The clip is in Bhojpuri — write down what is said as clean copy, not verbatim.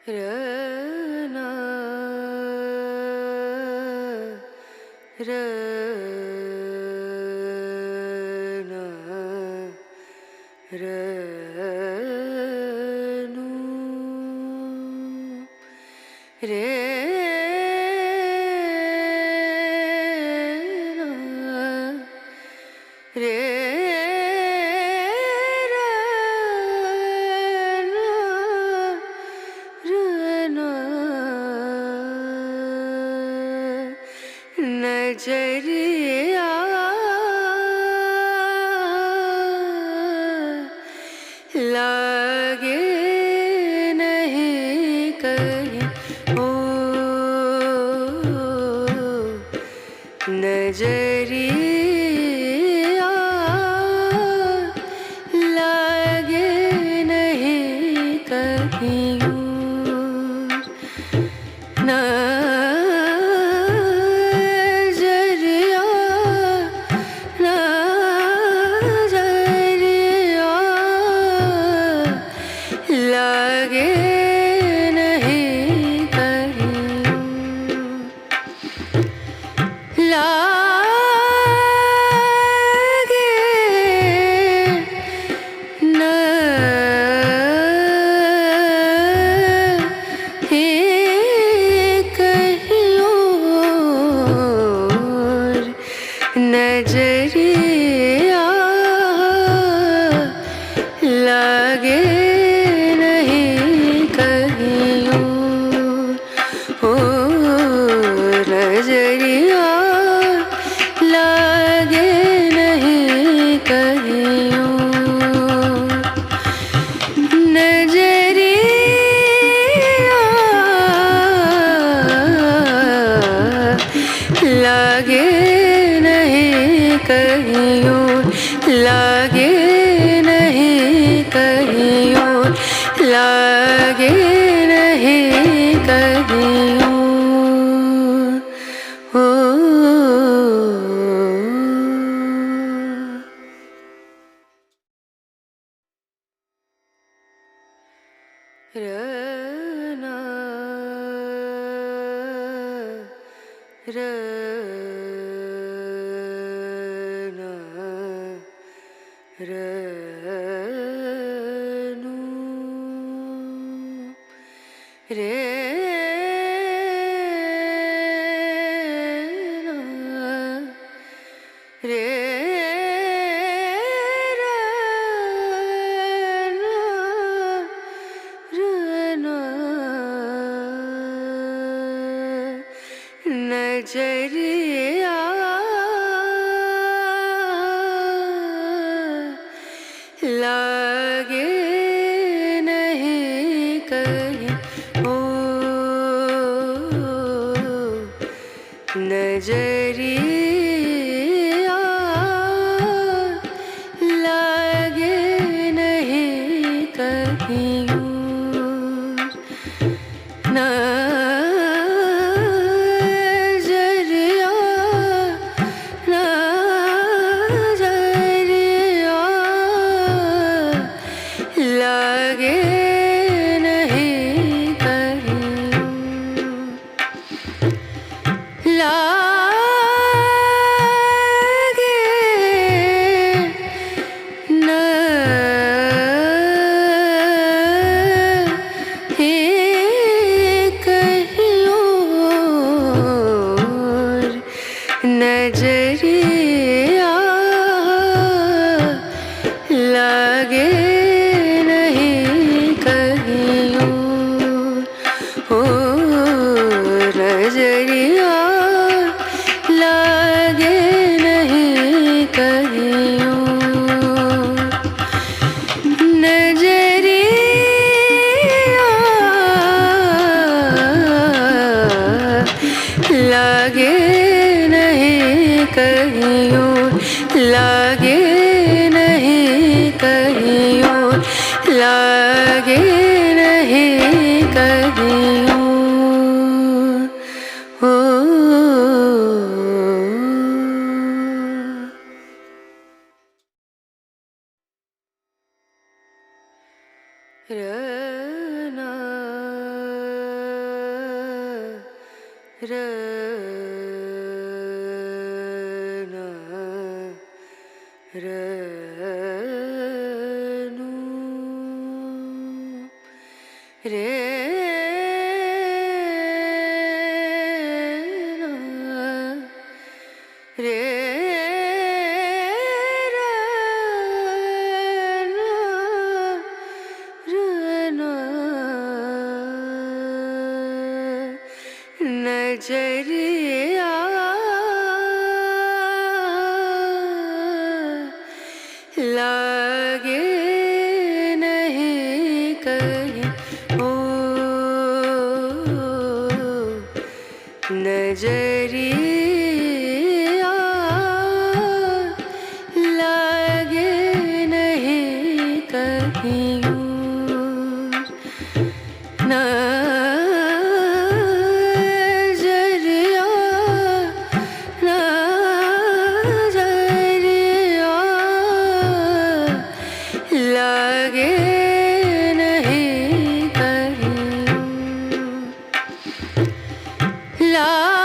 रना रना रनु रे रे नजरिया लागे नहीं कहीं ओ नजरिया लागे नहीं कहीं लागे नहीं कहीं लागे नहीं कहीं और नजरिया लागे नजरिया लागे नहीं कहीं नजरिया लागे नहीं कहीं लागे नहीं कहीं लागे नहीं कहीं रना रना रनु रे रे नजरिया लागे नहीं कहीं ओ नजरिया लागे नहीं कहीं लागे नहीं कहीं लागे नहीं कहीं और नजरिया लागे नजरिया लागे नहीं कहीं नजरिया लागे नहीं कहीं लागे नहीं कहीं लागे नहीं कहीं रना र न र नु रे न रे नजरिया लागे नहीं कहीं ओ नजरिया लागे नहीं कहीं लागे नहीं कहीं ला